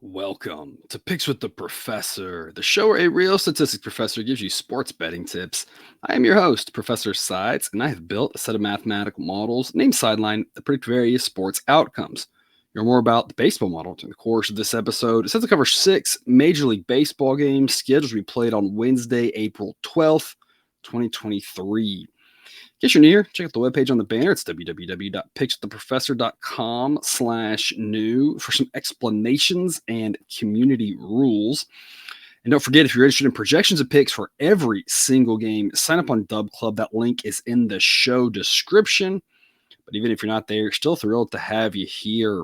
Welcome to Picks with the Professor, the show where a real statistics professor gives you sports betting tips. I am your host, Professor Sides, and I have built a set of mathematical models named Sideline that predict various sports outcomes. You'll learn more about the baseball model during the course of this episode. It's set to cover 6 Major League Baseball games scheduled to be played on Wednesday, April 12th, 2023. In case you're new here, check out the webpage on the banner. It's www.pickswiththeprofessor.com/new for some explanations and community rules. And don't forget, if you're interested in projections and picks for every single game, sign up on Dub Club. That link is in the show description. But even if you're not there, still thrilled to have you here.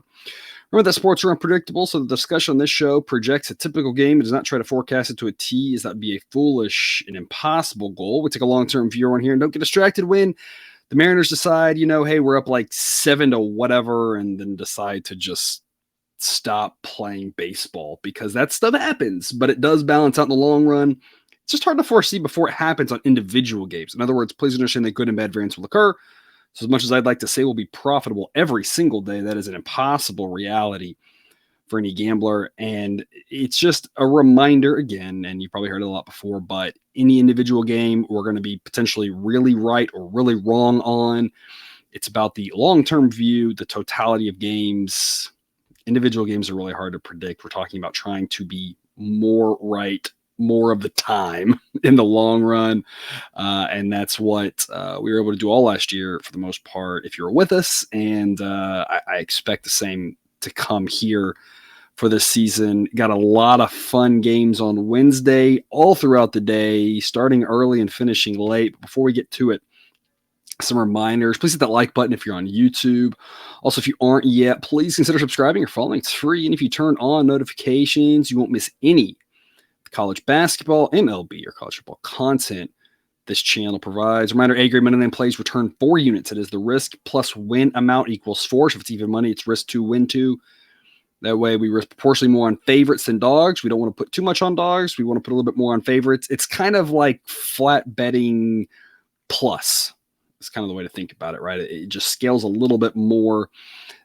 Remember that sports are unpredictable, so the discussion on this show projects a typical game and does not try to forecast it to a T, as that would be a foolish and impossible goal. We take a long-term view on here and don't get distracted when the Mariners decide, hey, we're up like 7 to whatever, and then decide to just stop playing baseball, because that stuff happens, but it does balance out in the long run. It's just hard to foresee before it happens on individual games. In other words, please understand that good and bad variance will occur. So as much as I'd like to say we'll be profitable every single day, that is an impossible reality for any gambler. And it's just a reminder again, and you probably heard it a lot before, but any individual game we're going to be potentially really right or really wrong on. It's about the long-term view, the totality of games. Individual games are really hard to predict. We're talking about trying to be more right more of the time in the long run. And that's what we were able to do all last year for the most part, if you're with us. And I expect the same to come here for this season. Got a lot of fun games on Wednesday, all throughout the day, starting early and finishing late. But before we get to it, some reminders. Please hit that like button if you're on YouTube. Also, if you aren't yet, please consider subscribing or following. It's free. And if you turn on notifications, you won't miss any college basketball, MLB, or college football content this channel provides. Reminder, A-grade money line plays return 4 units. It is the risk plus win amount equals 4. So if it's even money, it's risk 2, win 2. That way we risk proportionally more on favorites than dogs. We don't want to put too much on dogs. We want to put a little bit more on favorites. It's kind of like flat betting plus. It's kind of the way to think about it, right? It just scales a little bit more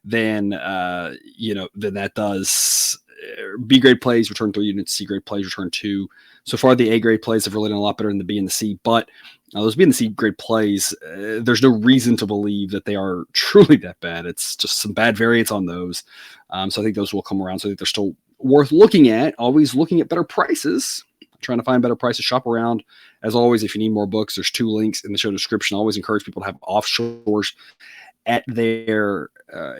than, than that does. B-grade plays return 3 units, C-grade plays return 2. So far, the A-grade plays have really done a lot better than the B and the C, but those B and the C-grade plays, there's no reason to believe that they are truly that bad. It's just some bad variance on those. So I think those will come around. So I think they're still worth looking at, always looking at better prices, trying to find better prices, shop around. As always, if you need more books, there's 2 links in the show description. I always encourage people to have offshores at their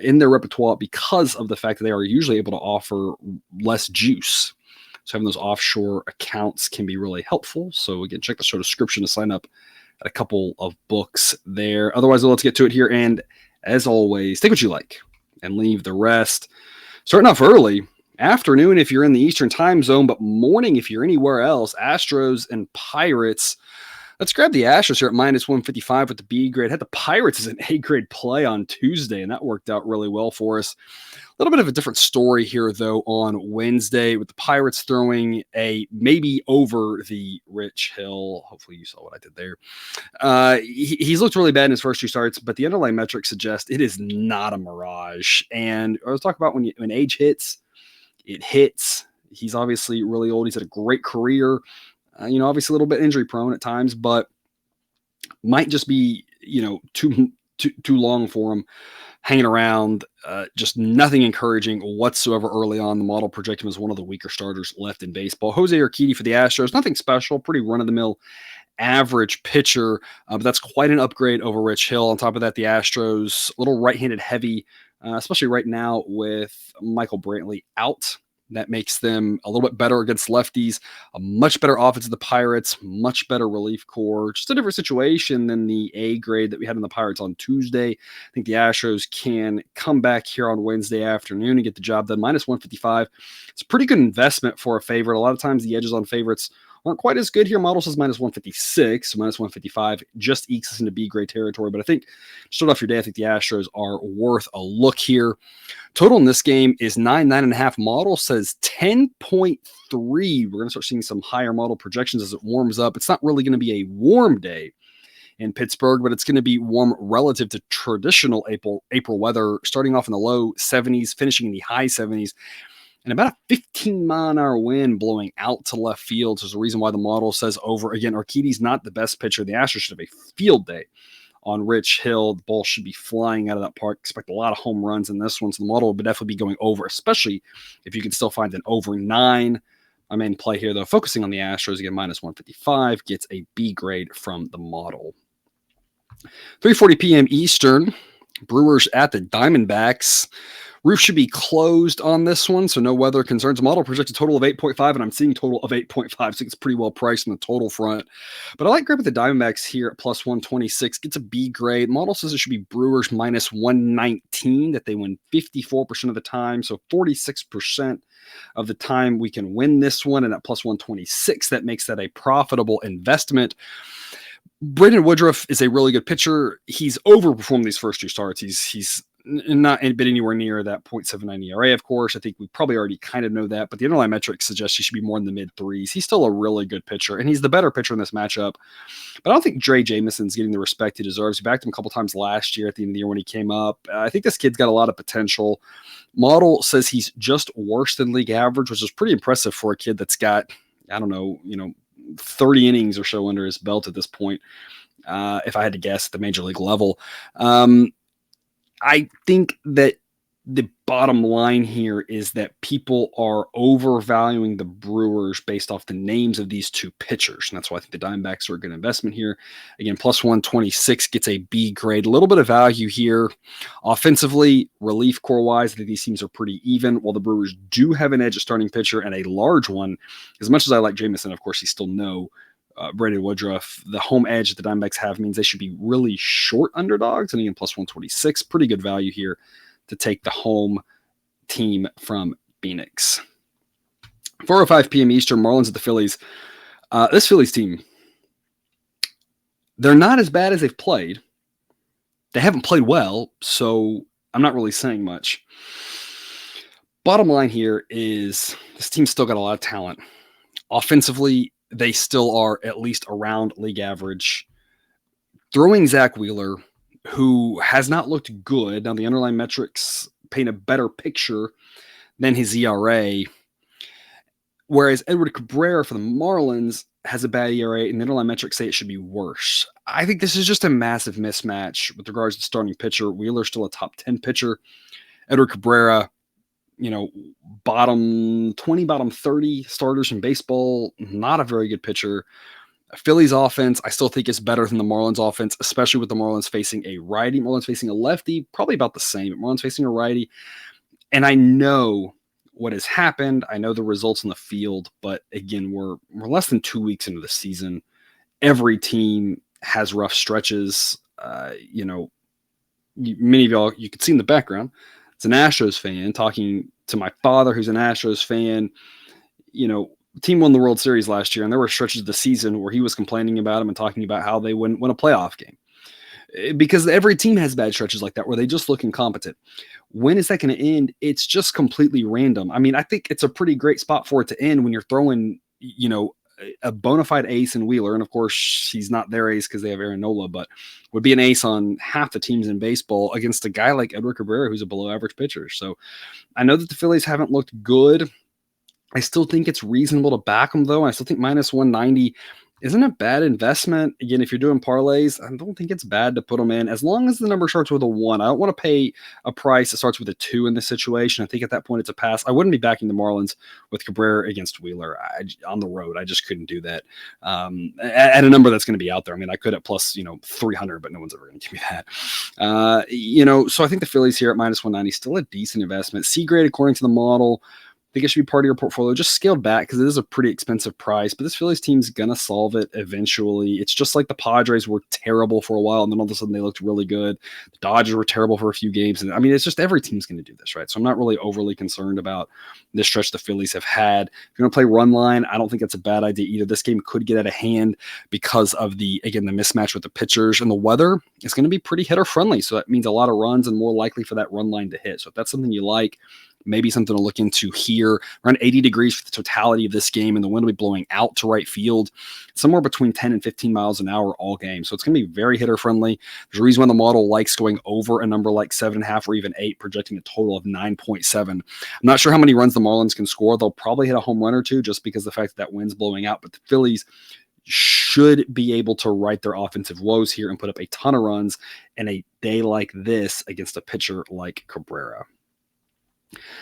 in their repertoire, because of the fact that they are usually able to offer less juice. So having those offshore accounts can be really helpful. So again, check the show description to sign up at a couple of books there. Otherwise, let's get to it here. And as always, take what you like and leave the rest. Starting off early, afternoon if you're in the Eastern time zone, but morning if you're anywhere else. Astros and Pirates. Let's grab the Astros here at minus 155 with the B grade. Had the Pirates as an A grade play on Tuesday, and that worked out really well for us. A little bit of a different story here, though, on Wednesday, with the Pirates throwing a maybe over the Rich Hill. Hopefully you saw what I did there. He's looked really bad in his first 2 starts, but the underlying metrics suggest it is not a mirage. And I was talking about when age hits, it hits. He's obviously really old. He's had a great career. Obviously a little bit injury prone at times, but might just be, too long for him hanging around. Just nothing encouraging whatsoever early on. The model projected him as one of the weaker starters left in baseball. Jose Urquidy for the Astros, nothing special, pretty run-of-the-mill average pitcher, but that's quite an upgrade over Rich Hill. On top of that, the Astros, a little right-handed heavy, especially right now with Michael Brantley out. That makes them a little bit better against lefties, a much better offense of the Pirates, much better relief core. Just a different situation than the A grade that we had in the Pirates on Tuesday. I think the Astros can come back here on Wednesday afternoon and get the job done. Minus 155. It's a pretty good investment for a favorite. A lot of times the edges on favorites aren't quite as good here. Model says minus 156, so minus 155 just ekes us into B grade territory. But I think, start off your day, I think the Astros are worth a look here. Total in this game is 9.5. Model says 10.3. We're going to start seeing some higher model projections as it warms up. It's not really going to be a warm day in Pittsburgh, but it's going to be warm relative to traditional April weather, starting off in the low 70s, finishing in the high 70s, and about a 15-mile-an-hour wind blowing out to left field. So there's a reason why the model says over. Again, Urquidy's not the best pitcher. The Astros should have a field day on Rich Hill. The ball should be flying out of that park. Expect a lot of home runs in this one. So the model would definitely be going over, especially if you can still find an over 9. My main play here, though, focusing on the Astros, again, minus 155, gets a B grade from the model. 3:40 p.m. Eastern, Brewers at the Diamondbacks. Roof should be closed on this one, so no weather concerns. Model projects a total of 8.5, and I'm seeing total of 8.5, so it's pretty well priced on the total front. But I like grabbing the Diamondbacks here at plus 126. Gets a B grade. Model says it should be Brewers minus 119, that they win 54% of the time, so 46% of the time we can win this one, and at plus 126, that makes that a profitable investment. Brandon Woodruff is a really good pitcher. He's overperformed these first 2 starts. He's not been anywhere near that 0.79 ERA, of course. I think we probably already kind of know that, but the underlying metrics suggest he should be more in the mid-3s. He's still a really good pitcher, and he's the better pitcher in this matchup. But I don't think Dre Jameson's getting the respect he deserves. We backed him a couple times last year at the end of the year when he came up. I think this kid's got a lot of potential. Model says he's just worse than league average, which is pretty impressive for a kid that's got, 30 innings or so under his belt at this point, if I had to guess, at the major league level. I think that the bottom line here is that people are overvaluing the Brewers based off the names of these 2 pitchers. And that's why I think the Diamondbacks are a good investment here. Again, plus 126 gets a B grade. A little bit of value here. Offensively, relief core-wise, I think these teams are pretty even. While the Brewers do have an edge at starting pitcher, and a large one, as much as I like Jameson, of course, he's still no Brandon Woodruff. The home edge that the Diamondbacks have means they should be really short underdogs. And again, plus 126, pretty good value here to take the home team from Phoenix. 4:05 p.m. Eastern, Marlins at the Phillies. This Phillies team, they're not as bad as they've played. They haven't played well, so I'm not really saying much. Bottom line here is this team's still got a lot of talent. Offensively, they still are at least around league average. Throwing Zach Wheeler, who has not looked good. Now, the underlying metrics paint a better picture than his ERA, whereas Edward Cabrera for the Marlins has a bad ERA, and the underlying metrics say it should be worse. I think this is just a massive mismatch with regards to starting pitcher. Wheeler's still a top 10 pitcher. Edward Cabrera, bottom 20, bottom 30 starters in baseball, not a very good pitcher. Phillies offense, I still think is better than the Marlins offense, especially with the Marlins facing a righty. Marlins facing a lefty, probably about the same. Marlins facing a righty. And I know what has happened. I know the results in the field, but again, we're less than 2 weeks into the season. Every team has rough stretches. Many of y'all, you can see in the background, it's an Astros fan talking to my father, who's an Astros fan. The team won the World Series last year, and there were stretches of the season where he was complaining about them and talking about how they wouldn't win a playoff game. Because every team has bad stretches like that where they just look incompetent. When is that going to end? It's just completely random. I mean, I think it's a pretty great spot for it to end when you're throwing, a bona fide ace in Wheeler. And of course, he's not their ace because they have Aaron Nola, but would be an ace on half the teams in baseball against a guy like Edward Cabrera, who's a below average pitcher. So I know that the Phillies haven't looked good. I still think it's reasonable to back them, though. I still think minus 190 isn't a bad investment. Again, if you're doing parlays, I don't think it's bad to put them in as long as the number starts with a 1. I don't want to pay a price that starts with a 2 in this situation. I think at that point it's a pass. I wouldn't be backing the Marlins with Cabrera against Wheeler on the road. I just couldn't do that at a number that's going to be out there. I mean, I could at plus 300, but no one's ever going to give me that. So I think the Phillies here at minus 190 still a decent investment. C grade according to the model. I think it should be part of your portfolio, just scaled back because it is a pretty expensive price, but this Phillies team's going to solve it eventually. It's just like the Padres were terrible for a while, and then all of a sudden they looked really good. The Dodgers were terrible for a few games. And I mean, it's just every team's going to do this, right? So I'm not really overly concerned about this stretch the Phillies have had. If you're going to play run line, I don't think it's a bad idea either. This game could get out of hand because of the mismatch with the pitchers, and the weather is going to be pretty hitter friendly. So that means a lot of runs and more likely for that run line to hit. So if that's something you like, maybe something to look into here. Around 80 degrees for the totality of this game, and the wind will be blowing out to right field, somewhere between 10 and 15 miles an hour all game. So it's going to be very hitter friendly. There's a reason why the model likes going over a number like 7.5 or even 8, projecting a total of 9.7. I'm not sure how many runs the Marlins can score. They'll probably hit a home run or two just because of the fact that wind's blowing out, but the Phillies should be able to right their offensive woes here and put up a ton of runs in a day like this against a pitcher like Cabrera.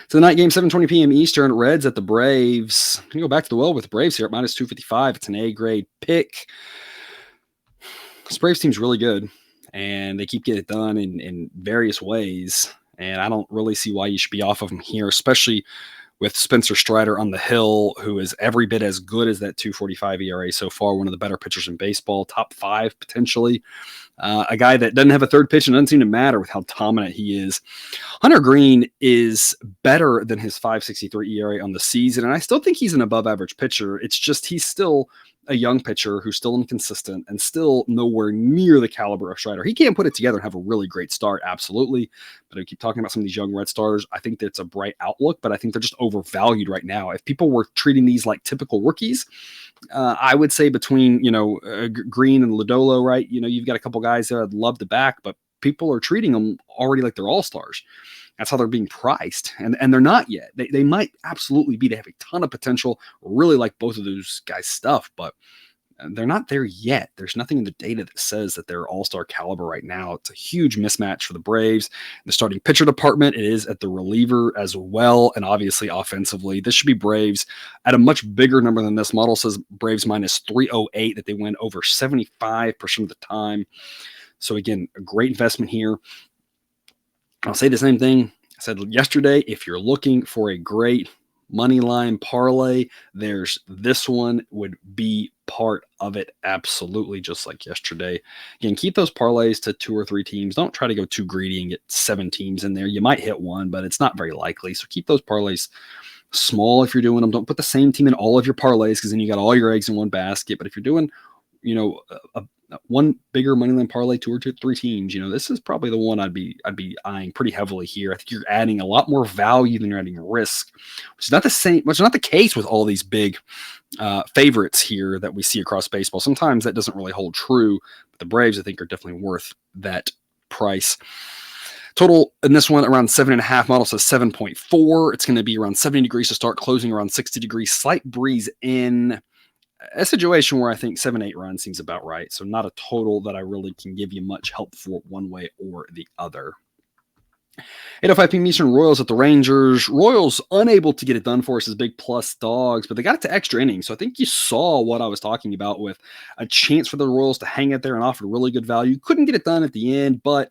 So the night game, 7:20 p.m. Eastern, Reds at the Braves. I'm going to go back to the well with the Braves here at minus 255. It's an A-grade pick. This Braves team's really good, and they keep getting it done in various ways, and I don't really see why you should be off of them here, especially with Spencer Strider on the hill, who is every bit as good as that 2.45 ERA so far, one of the better pitchers in baseball, top 5 potentially. A guy that doesn't have a third pitch and doesn't seem to matter with how dominant he is. Hunter Green is better than his 5.63 ERA on the season, and I still think he's an above-average pitcher. It's just he's still a young pitcher who's still inconsistent and still nowhere near the caliber of Strider. He can put it together and have a really great start, absolutely. But I keep talking about some of these young Red starters. I think that's a bright outlook, but I think they're just overvalued right now. If people were treating these like typical rookies, I would say between, Green and Lodolo, right? You've got a couple guys there I'd love to back, but people are treating them already like they're all-stars. That's how they're being priced, and they're not yet. They might absolutely be. They have a ton of potential. Really like both of those guys' stuff, but they're not there yet. There's nothing in the data that says that they're all-star caliber right now. It's a huge mismatch for the Braves. The starting pitcher department, it is at the reliever as well, and obviously offensively. This should be Braves at a much bigger number than this. Model says Braves minus 308, that they win over 75% of the time. So again, a great investment here. I'll say the same thing I said yesterday. If you're looking for a great money line parlay, there's this one would be part of it. Absolutely. Just like yesterday. Again, keep those parlays to 2 or 3 teams. Don't try to go too greedy and get 7 teams in there. You might hit one, but it's not very likely. So keep those parlays small if you're doing them. Don't put the same team in all of your parlays, because then you got all your eggs in one basket. But if you're doing, one bigger moneyline parlay, 2 or 3 teams, this is probably the one I'd be eyeing pretty heavily here. I think you're adding a lot more value than you're adding risk, which is not the case with all these big favorites here that we see across baseball. Sometimes that doesn't really hold true, but the Braves, I think, are definitely worth that price. Total in this one around 7.5. Model says 7.4. It's going to be around 70 degrees to start, closing around 60 degrees. Slight breeze in. A situation where I think 7-8 runs seems about right. So not a total that I really can give you much help for one way or the other. 8:05 p.m. Eastern, Royals at the Rangers. Royals unable to get it done for us as big plus dogs, but they got it to extra innings. So I think you saw what I was talking about with a chance for the Royals to hang it there and offer really good value. Couldn't get it done at the end, but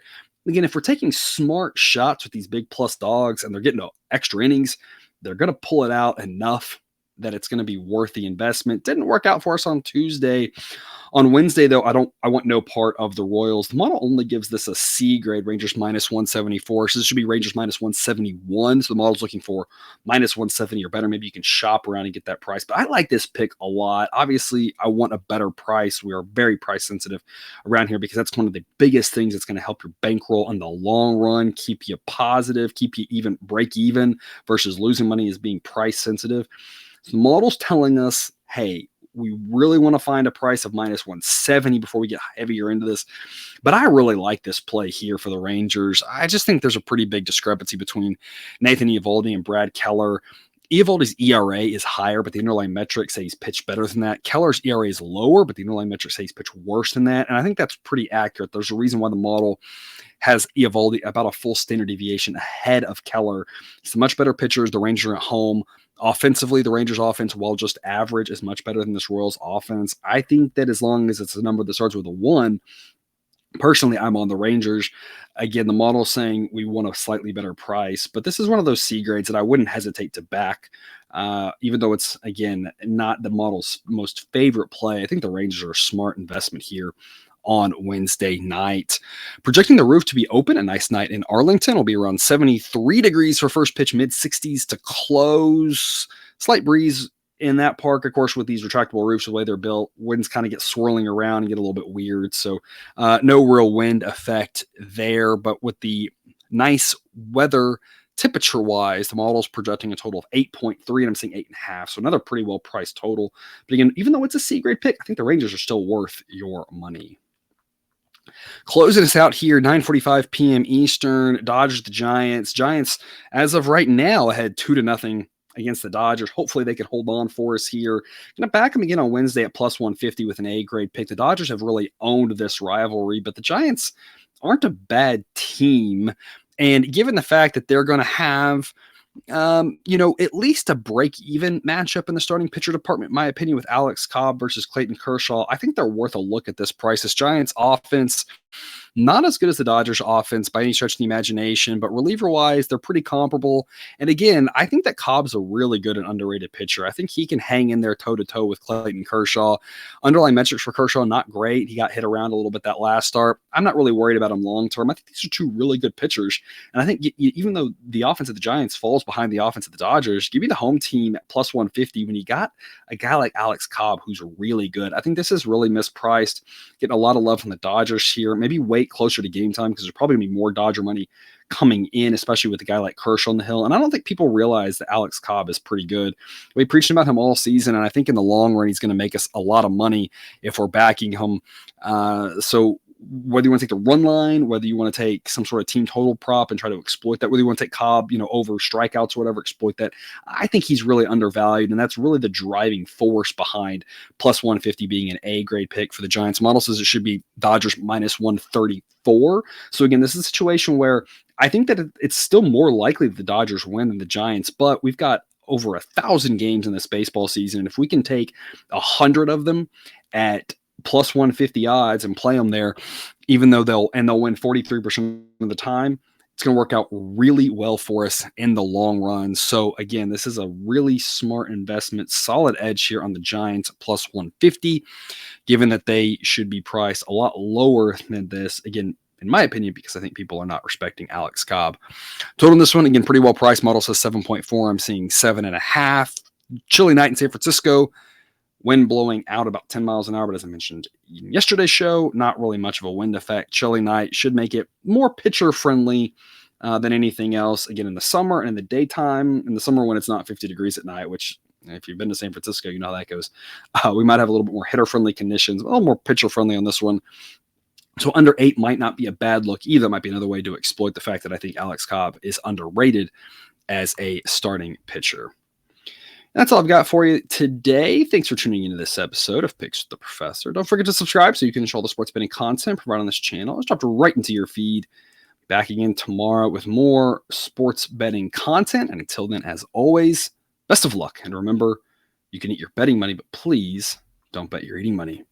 again, if we're taking smart shots with these big plus dogs and they're getting to extra innings, they're going to pull it out enough that it's going to be worth the investment. Didn't work out for us on Tuesday. On Wednesday, though, I want no part of the Royals. The model only gives this a C grade, Rangers minus 174. So this should be Rangers minus 171. So the model's looking for minus 170 or better. Maybe you can shop around and get that price. But I like this pick a lot. Obviously, I want a better price. We are very price sensitive around here because that's one of the biggest things that's going to help your bankroll in the long run, keep you positive, keep you even, break even, versus losing money is being price sensitive. So the model's telling us, hey, we really want to find a price of minus 170 before we get heavier into this. But I really like this play here for the Rangers. I just think there's a pretty big discrepancy between Nathan Eovaldi and Brad Keller. Eovaldi's ERA is higher, but the underlying metrics say he's pitched better than that. Keller's ERA is lower, but the underlying metrics say he's pitched worse than that. And I think that's pretty accurate. There's a reason why the model has Eovaldi about a full standard deviation ahead of Keller. He's a much better pitcher. The Rangers are at home. Offensively, the Rangers offense, while just average, is much better than this Royals offense. I think that as long as it's a number that starts with a 1, personally, I'm on the Rangers. Again, the model is saying we want a slightly better price, but this is one of those C grades that I wouldn't hesitate to back, even though it's, again, not the model's most favorite play. I think the Rangers are a smart investment here on Wednesday night. Projecting the roof to be open, a nice night in Arlington. Will be around 73 degrees for first pitch, mid-60s to close. Slight breeze in that park, of course, with these retractable roofs, the way they're built, winds kind of get swirling around and get a little bit weird. So no real wind effect there, but with the nice weather temperature-wise, the model's projecting a total of 8.3, and I'm seeing 8.5. So another pretty well-priced total. But again, even though it's a C-grade pick, I think the Rangers are still worth your money. Closing us out here, 9:45 p.m. Eastern, Dodgers the Giants. Giants, as of right now, ahead 2-0 against the Dodgers. Hopefully they can hold on for us here. Going to back them again on Wednesday at plus 150 with an A-grade pick. The Dodgers have really owned this rivalry, but the Giants aren't a bad team. And given the fact that they're going to have at least a break-even matchup in the starting pitcher department, in my opinion, with Alex Cobb versus Clayton Kershaw, I think they're worth a look at this price. This Giants offense, not as good as the Dodgers offense by any stretch of the imagination, but reliever-wise, they're pretty comparable. And again, I think that Cobb's a really good and underrated pitcher. I think he can hang in there toe-to-toe with Clayton Kershaw. Underlying metrics for Kershaw, not great. He got hit around a little bit that last start. I'm not really worried about him long-term. I think these are two really good pitchers. And I think even though the offense of the Giants falls behind the offense of the Dodgers, give me the home team at plus 150 when you got a guy like Alex Cobb who's really good. I think this is really mispriced. Getting a lot of love from the Dodgers here. Maybe wait closer to game time because there's probably going to be more Dodger money coming in, especially with a guy like Kershaw on the hill. And I don't think people realize that Alex Cobb is pretty good. We preached about him all season, and I think in the long run, he's going to make us a lot of money if we're backing him. So whether you want to take the run line, whether you want to take some sort of team total prop and try to exploit that, whether you want to take Cobb, over strikeouts or whatever, exploit that. I think he's really undervalued, and that's really the driving force behind plus 150 being an A-grade pick for the Giants. Model says it should be Dodgers minus 134. So again, this is a situation where I think that it's still more likely that the Dodgers win than the Giants, but we've got over 1,000 games in this baseball season, and if we can take 100 of them at plus 150 odds and play them there, even though they'll win 43% of the time, it's going to work out really well for us in the long run. So again, this is a really smart investment, solid edge here on the Giants plus 150, given that they should be priced a lot lower than this. Again, in my opinion, because I think people are not respecting Alex Cobb. Total in this one, again, pretty well priced. Model says 7.4. I'm seeing 7.5. Chilly night in San Francisco. Wind blowing out about 10 miles an hour, but as I mentioned in yesterday's show, not really much of a wind effect. Chilly night should make it more pitcher-friendly than anything else. Again, in the summer and in the daytime, in the summer when it's not 50 degrees at night, which if you've been to San Francisco, you know how that goes. We might have a little bit more hitter-friendly conditions, a little more pitcher-friendly on this one. So under 8 might not be a bad look either. Might be another way to exploit the fact that I think Alex Cobb is underrated as a starting pitcher. That's all I've got for you today. Thanks for tuning into this episode of Picks with the Professor. Don't forget to subscribe so you can enjoy all the sports betting content provided on this channel. It's dropped right into your feed. Back again tomorrow with more sports betting content. And until then, as always, best of luck. And remember, you can eat your betting money, but please don't bet your eating money.